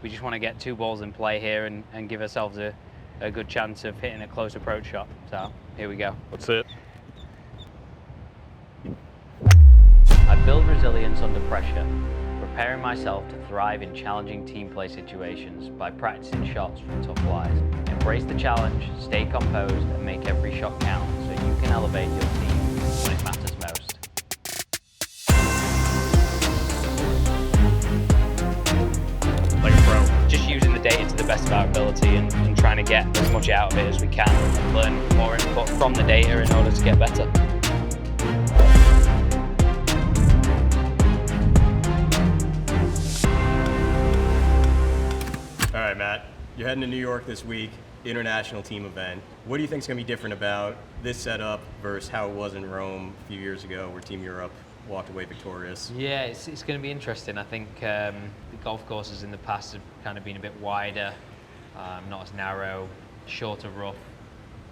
we just want to get 2 balls in play here and give ourselves a good chance of hitting a close approach shot. So here we go. That's it. I build resilience under pressure, preparing myself to thrive in challenging team play situations by practicing shots from tough lies. Embrace the challenge, stay composed, and make every shot count so you can elevate your team when it matters most. Like a pro. Just using the data to the best of our ability and trying to get as much out of it as we can and learn more input from the data in order to get better. All right, Matt, you're heading to New York this week, international team event. What do you think is going to be different about this setup versus how it was in Rome a few years ago where Team Europe walked away victorious? Yeah, it's going to be interesting. I think the golf courses in the past have kind of been a bit wider, not as narrow, shorter rough,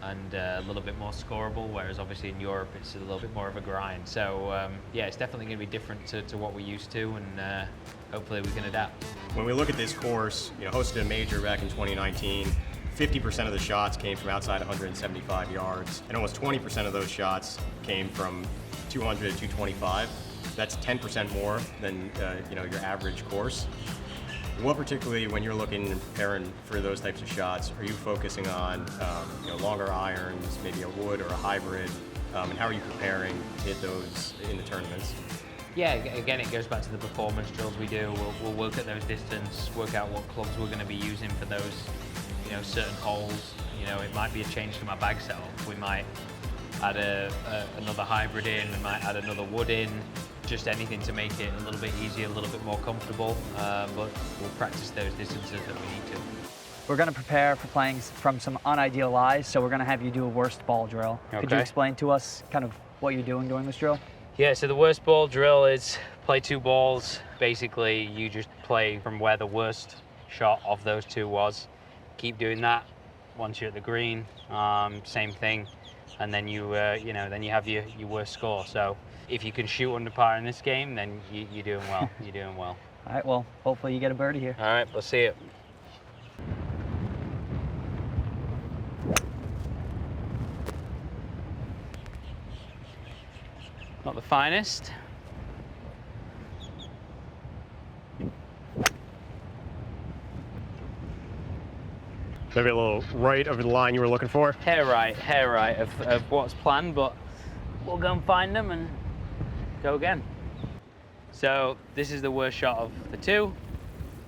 and a little bit more scoreable, whereas obviously in Europe it's a little bit more of a grind. So yeah, it's definitely going to be different to what we're used to, and hopefully we can adapt. When we look at this course, hosted a major back in 2019, 50% of the shots came from outside 175 yards, and almost 20% of those shots came from 200 to 225. That's 10% more than your average course. What particularly, when you're looking and preparing for those types of shots, are you focusing on longer irons, maybe a wood or a hybrid, and how are you preparing to hit those in the tournaments? Yeah, again, it goes back to the performance drills we do. We'll work at those distance, work out what clubs we're going to be using for those, certain holes. It might be a change to my bag setup. We might add another hybrid in, we might add another wood in, just anything to make it a little bit easier, a little bit more comfortable, but we'll practice those distances that we need to. We're going to prepare for playing from some unideal lies, so we're going to have you do a worst ball drill. Okay. Could you explain to us kind of what you're doing during this drill? Yeah, so the worst ball drill is play 2 balls. Basically, you just play from where the worst shot of those 2 was. Keep doing that once you're at the green, same thing. And then then you have your worst score. So if you can shoot under par in this game, then you're doing well. You're doing well. All right, well, hopefully you get a birdie here. All right, let's see it. Not the finest. Maybe a little right over the line you were looking for. Hair right of what's planned, but we'll go and find them and go again. So this is the worst shot of the 2.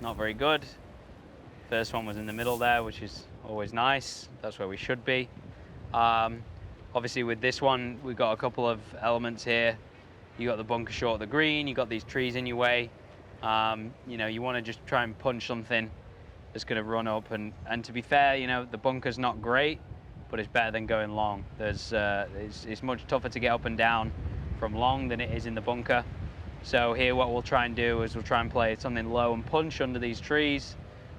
Not very good. First one was in the middle there, which is always nice. That's where we should be. Obviously with this one, we've got a couple of elements here. You got the bunker short of the green, you got these trees in your way. You want to just try and punch something that's going to run up, and to be fair, the bunker's not great, but it's better than going long. It's much tougher to get up and down from long than it is in the bunker. So here what we'll try and do is we'll try and play something low and punch under these trees,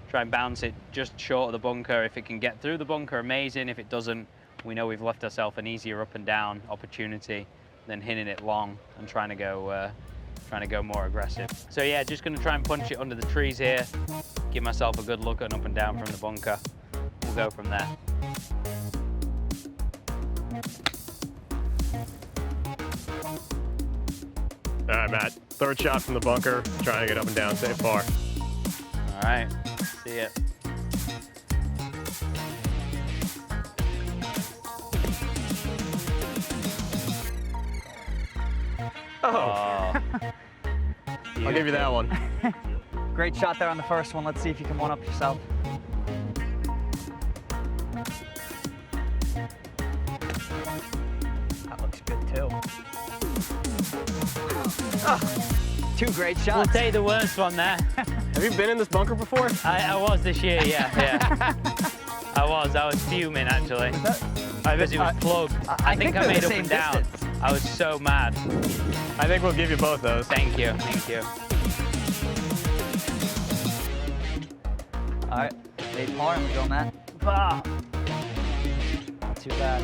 try and bounce it just short of the bunker. If it can get through the bunker, amazing. If it doesn't, we know we've left ourselves an easier up and down opportunity than hitting it long and trying to go more aggressive. So yeah, just going to try and punch it under the trees here, give myself a good look at an up and down from the bunker. We'll go from there. All right, Matt. 3rd shot from the bunker, trying to get up and down, save par. All right, see ya. Oh. I'll give you that one. Great shot there on the first one. Let's see if you can one-up yourself. That looks good too. Oh, 2 great shots. We'll take the worst one there. Have you been in this bunker before? I was this year, yeah. I was fuming actually. Because it was plugged. I think I made up and down. Distance. I was so mad. I think we'll give you both those. Thank you, thank you. All right, 8 par, and we go, Matt. Not too bad.